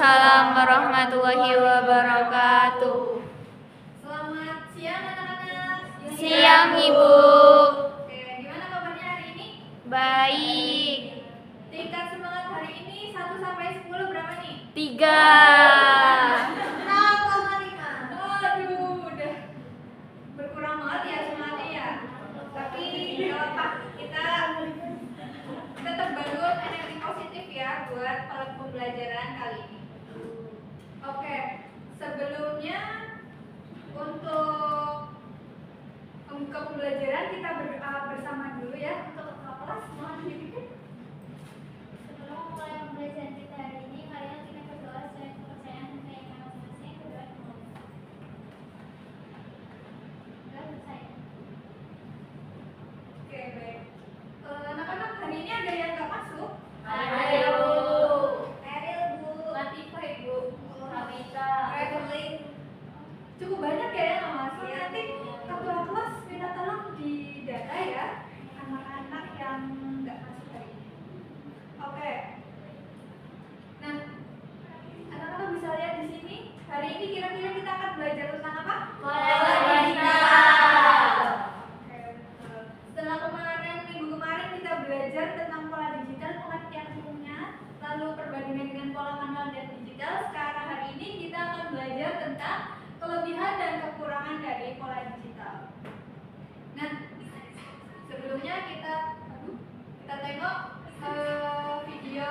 Waalaikumsalam warahmatullahi wabarakatuh. Selamat siang anak-anak. Siang Ibu. Oke, gimana kabarnya hari ini? Baik. Tingkat semangat hari ini 1 sampai 10 berapa nih? 3. 0,5. Aduh, udah berkurang banget ya semangatnya ya. Tapi nggak apa, kita tetap bangun energi positif ya buat pembelajaran kali ini. Oke, sebelumnya untuk membuka pembelajaran kita berdoa bersama dulu ya untuk kepala kelas. Mohon dipimpin. Sebelum memulai pembelajaran kita hari ini, kalian kita berdoa sesuai kepercayaan dan keyakinan masing-masing. Berdoa dimulai. Berdoa selesai. Oke, baik. Anak-anak, hari ini ada yang nggak masuk? Ada, Bu. Eril, Bu. Latifah, Ibu. Tabita. Evelyn. Cukup banyak ya yang nggak masuk. Nanti ketua kelas minta tolong di data ya anak-anak yang nggak masuk hari ini. Oke. Nah, anak-anak bisa lihat di sini. Hari ini kira-kira kita akan belajar tentang apa? Pola digital. Oke, betul. Setelah minggu kemarin kita belajar tentang pola digital, pengertian umumnya, lalu perbandingan dengan pola manual dan digital. Sekarang hari ini kita akan belajar tentang kelebihan dan kekurangan dari pola digital. Nah, sebelumnya kita tengok video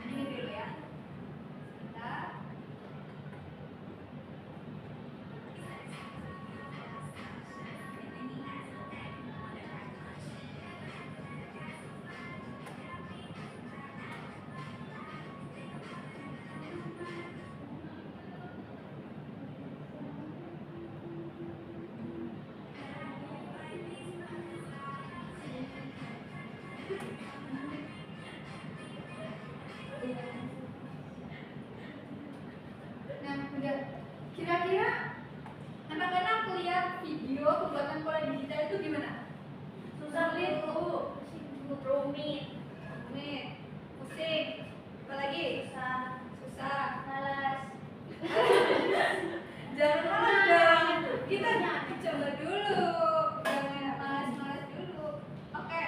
ini dulu ya. Sebentar. Nah, udah. Kira-kira anak-anak lihat video pembuatan pola digital itu gimana? Sulit, Bu. Rumit, pusing. Apalagi? Susah. Malas. Jangan malas dong. Kita coba dulu. Jangan malas-malas dulu. Oke.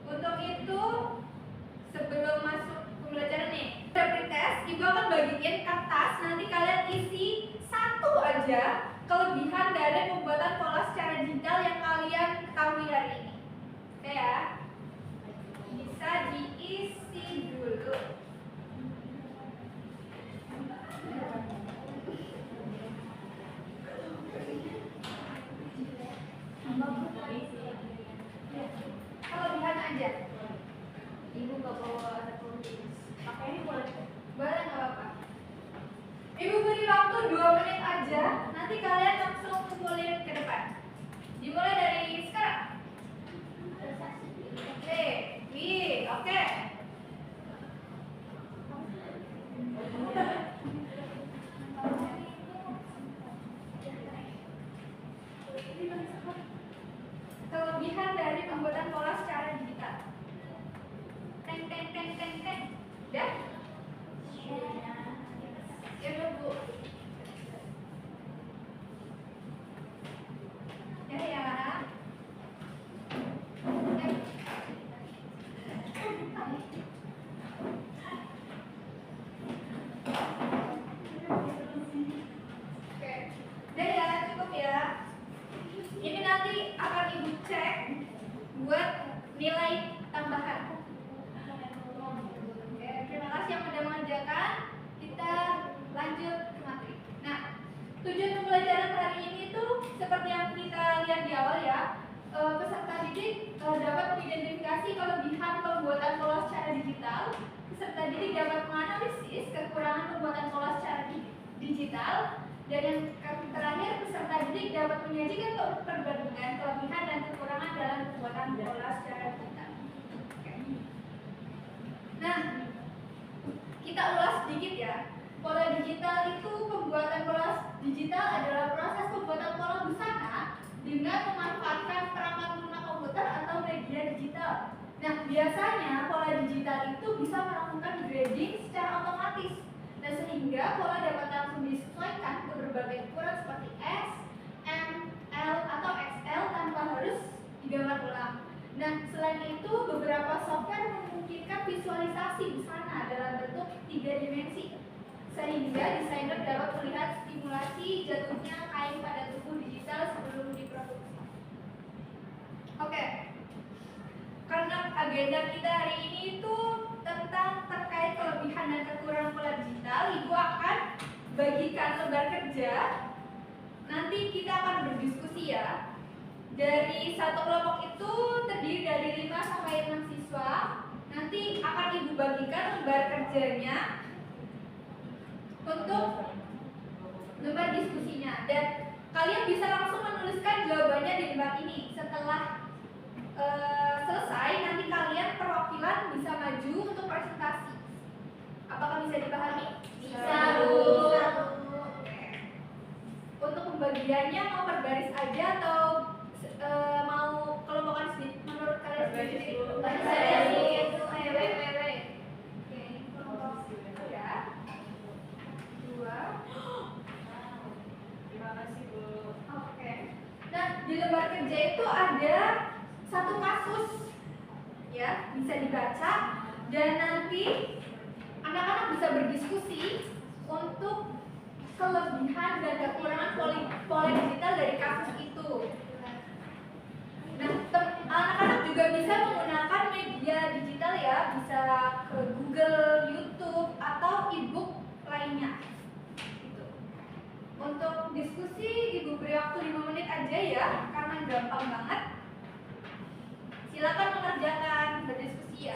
Untuk itu, sebelum masuk pembelajaran nih, kita pretest. Ibu akan bagiin kertas. Nanti kalian isi satu aja kelebihan dari pembuatan pola secara digital yang kalian ketahui hari ini. Oke ya. Bisa diisi dulu. Kelebihan aja. Ibu nggak bawa ada tulis. Pakai ini boleh? Boleh, nggak apa-apa. Ibu beri waktu 2 menit aja. Nanti kalian langsung kumpulin ke depan. Dimulai dari sekarang. Oke, oke. Kelebihan dari pembuatan pola secara digital. Teng teng teng teng teng. Udah? Ya udah, Bu. Ya ya. Oke. Udah ya, cukup ya. Ini nanti akan Ibu cek buat nilai tambahan. Oke, terima kasih yang sudah mengerjakan. Kita lanjut ke materi. Nah, tujuan pembelajaran hari ini tuh seperti yang kita lihat di awal ya. Peserta didik dapat mengidentifikasi kelebihan pembuatan pola secara digital. Peserta didik dapat menganalisis kekurangan pembuatan pola secara digital. Dan yang terakhir, peserta didik dapat menyajikan perbandingan kelebihan dan kekurangan dalam pembuatan pola secara digital. Oke. Nah, kita ulas sedikit ya. Pola digital itu, pembuatan pola digital adalah proses pembuatan pola busana dengan memanfaatkan perangkat lunak komputer atau media digital. Nah, biasanya pola digital itu bisa melakukan grading secara otomatis. Nah, sehingga pola dapat langsung disesuaikan ke berbagai ukuran seperti S, M, L, atau XL tanpa harus digambar ulang. Nah, selain itu, beberapa software memungkinkan visualisasi busana dalam bentuk 3 dimensi, sehingga desainer dapat melihat stimulasi jatuhnya kain pada tubuh digital sebelum diproduksi. Oke, karena agenda kita hari ini itu tentang terkait kelebihan dan kekurangan pola digital, Ibu akan bagikan lembar kerja. Nanti kita akan berdiskusi ya. Dari satu kelompok itu terdiri dari 5 sampai 6 siswa. Nanti akan Ibu bagikan lembar kerjanya untuk lembar diskusinya, dan kalian bisa langsung menuliskan jawabannya di lembar ini. Setelah selesai, nanti kalian perwakilan bisa maju untuk presentasi. Apakah bisa dipahami? Bisa, Bu. Oke. Untuk pembagiannya mau per baris aja atau mau kelompokan sendiri? Menurut kalian sendiri? Per baris. Oke, kelompok ya. 2. Terima kasih, Bu. Oke. Nah, di lembar kerja itu ada satu kasus, ya, bisa dibaca, dan nanti anak-anak bisa berdiskusi untuk kelebihan dan kekurangan pola digital dari kasus itu. Nah, anak-anak juga bisa menggunakan media digital ya, bisa ke Google, YouTube, atau e-book lainnya. Gitu. Untuk diskusi, Ibu beri waktu 5 menit aja ya, karena gampang banget. Silakan mengerjakan, berdiskusi ya.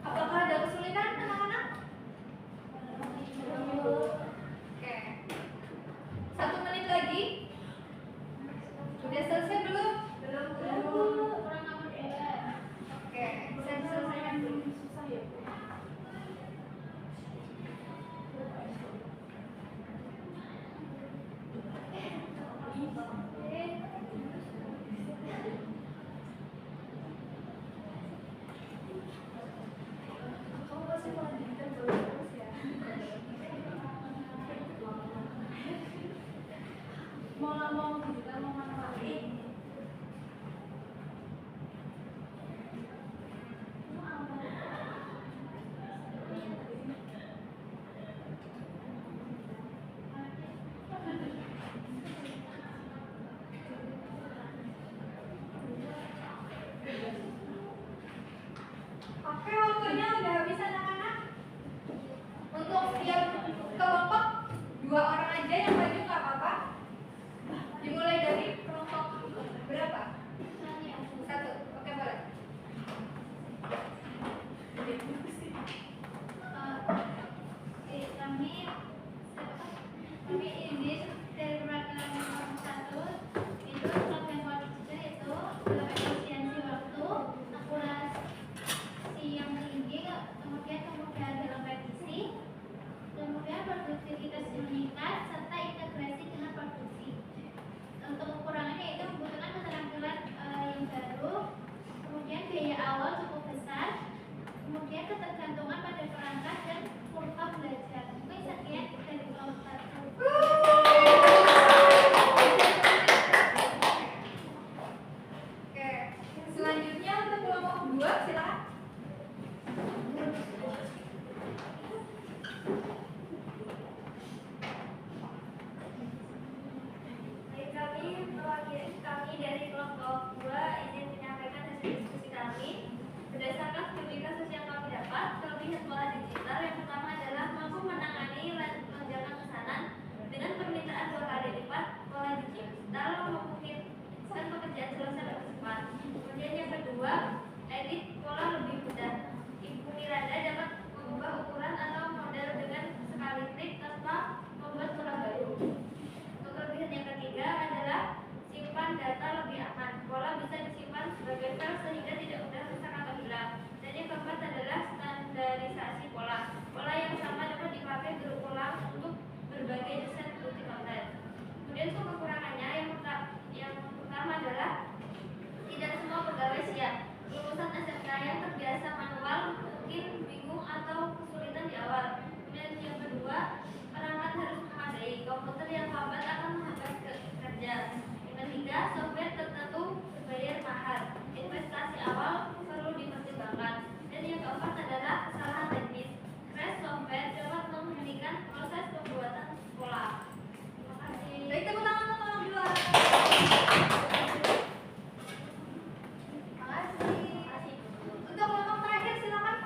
Apakah ada kesulitan anak-anak? Oke. 1 menit lagi. Sudah selesai belum? Belum. Oke, bisa diselesaikan dulu. Susah ya. Kamu pasti mau digital terus ya. Mau nggak mau digital, mau nggak mau. Oke, waktunya udah habis anak-anak. Untuk setiap kelompok 2 orang aja yang maju nggak apa-apa. Dimulai dari kelompok berapa? 1. Oke, boleh. Kami ini dari perwakilan nomor 1 itu program kualitas itu dalam efisiensi waktu, akurasi yang tinggi, kemudian dalam revisi, kemudian produktivitas meningkat serta integrasi dengan produksi. Untuk kekurangannya itu membutuhkan Kelompok 2 izin menyampaikan hasil diskusi kami. Berdasarkan studi kasus yang kami dapat, kelebihan pola digital yang pertama adalah mampu menangani lonjakan pesanan dengan permintaan 2 kali lipat. Pola digital memungkinkan pekerjaan selesai lebih cepat. Kemudian yang kedua, edit pola lebih mudah. Ibu Miranda dapat mengubah ukuran atau model dengan sekali klik tanpa membuat pola baru. Untuk kelebihan yang ketiga adalah simpan data lebih aman. Pola bisa disimpan sebagai file sehingga tidak mudah rusak atau hilang. Dan yang keempat adalah standarisasi pola. Pola yang sama dapat dipakai berulang untuk berbagai desain multi konten. Kemudian untuk kekurangannya yang pertama adalah tidak semua pegawai siap. Lulusan SMK yang terbiasa manual mungkin bingung atau kesulitan di awal. Kemudian yang kedua, perangkat harus memadai. Komputer yang lambat akan menghambat kerja. Yang ketiga, software tertentu berbayar mahal. Investasi awal perlu dipertimbangkan. Dan yang keempat adalah kesalahan teknis. Crash software dapat menghentikan proses pembuatan pola. Terima kasih. Baik, tepuk tangan untuk orang dua. Makasih. Untuk kelompok terakhir silakan.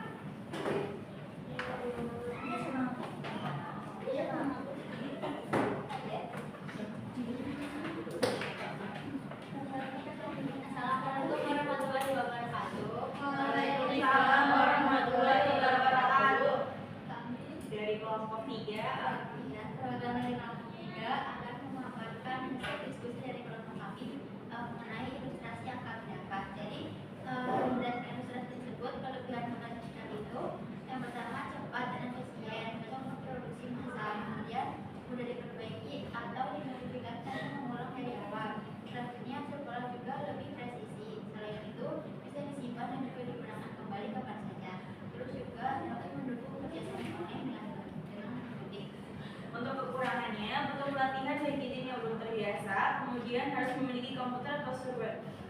Assalamualaikum warahmatullahi wabarakatuh. Waalaikumsalam warahmatullahi wabarakatuh. Dari kelompok 3, program dari kelompok 3 akan memaparkan hasil diskusi dari kelompok kami mengenai ilustrasi yang kami dapat. Jadi berdasarkan ilustrasi tersebut, kelebihan pola digital itu yang pertama cepat dan efisien untuk memproduksi massal, kemudian mudah diperbaiki atau dimodifikasi dan mengulang dari awal. Selanjutnya hasil pola juga lebih presisi. Selain itu bisa disimpan dan juga digunakan kembali kapan saja. Terus juga dapat mendukung kerjasama online dengan pendidik. Untuk kekurangannya, butuh pelatihan bagi tim yang belum terbiasa, kemudian harus memiliki komputer atau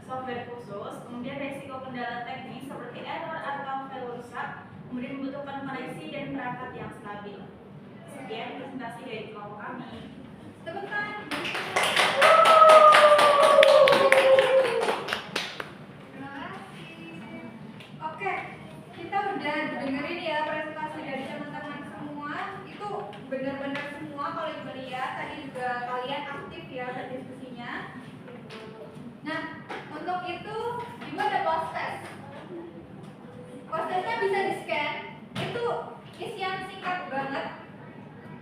software khusus, kemudian resiko kendala teknis seperti error atau file rusak, kemudian membutuhkan koneksi dan perangkat yang stabil. Sekian presentasi dari kelompok kami. Tepuk tangan. Terima kasih. Oke, kita udah dengerin ya presentasi dari teman-teman semua. Itu benar-benar semua kalau ibu lihat tadi juga kalian aktif ya berdiskusinya. Nah, untuk itu ibu ada post test. Post testnya bisa di scan. Itu isian singkat banget.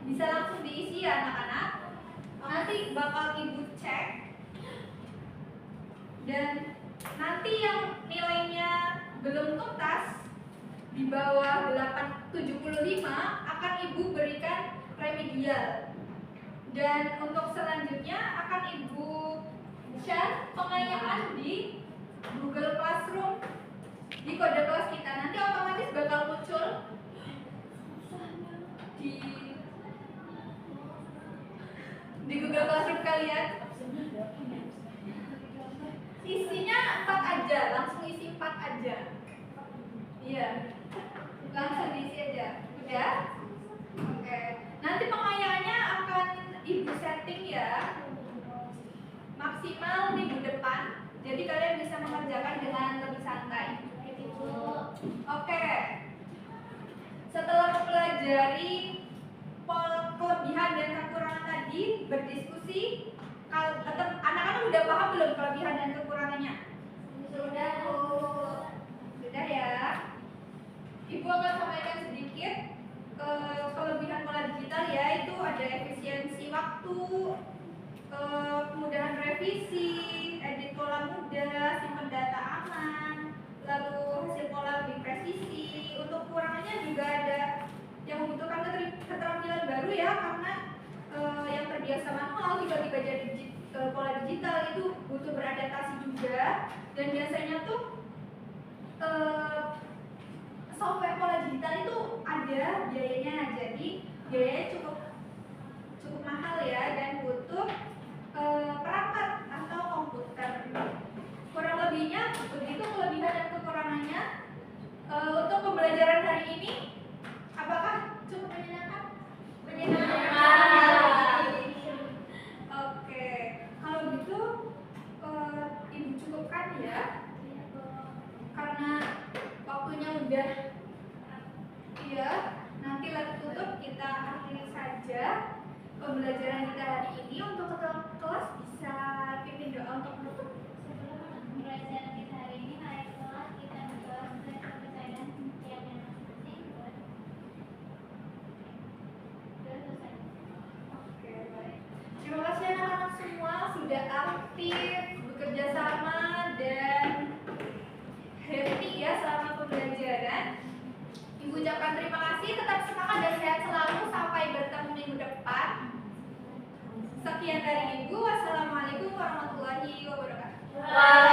Bisa langsung diisi ya anak-anak. Nanti bakal ibu cek. Dan nanti yang nilainya belum tuntas di bawah 875 akan ibu berikan remedial. Dan untuk selanjutnya akan ibu share pengayaan di Google Classroom di kode kelas kita. Nanti otomatis bakal muncul di Google Classroom kalian. Isinya 4 aja, langsung isi 4 aja. Iya, langsung diisi aja. Udah? Oke. Nanti pengayaannya akan ibu setting ya, maksimal minggu depan. Jadi kalian bisa mengerjakan dengan lebih santai. Oke. Setelah mempelajari kelebihan dan kekurangan tadi, berdiskusi, anak-anak udah paham belum kelebihan dan kekurangannya? Sudah, Bu. Sudah ya. Ibu akan sampaikan sedikit kelebihan pola digital ya, itu ada efisiensi waktu, kemudahan revisi, edit pola mudah, simpan data aman, lalu hasil pola lebih presisi. Untuk kekurangannya juga ada yang membutuhkan keterampilan baru ya, karena yang terbiasa manual tiba-tiba jadi pola digital itu butuh beradaptasi juga. Dan biasanya tuh software pola digital itu ada biayanya, jadi biayanya cukup mahal ya, dan butuh perangkat atau komputer. Kurang lebihnya begitu kelebihan dan kekurangannya. Untuk pembelajaran hari ini, apakah cukup menyenangkan? Menyenangkan. Oke, kalau gitu ibu cukupkan kita hari ini. Untuk ketua kelas bisa pimpin doa untuk menutup. Sebelum memulai jalan kita hari ini, mari kelas kita berdoa sesuai kepercayaan tiap yang masing-masing. Sudah selesai. Oke, baik. Terima kasih anak-anak semua sudah aktif, bekerja sama, dan happy ya selama pembelajaran. Ibu ucapkan terima kasih, tetap semangat dan sehat selalu sampai bertemu minggu depan. Sekian dari Ibu. Wassalamualaikum warahmatullahi wabarakatuh.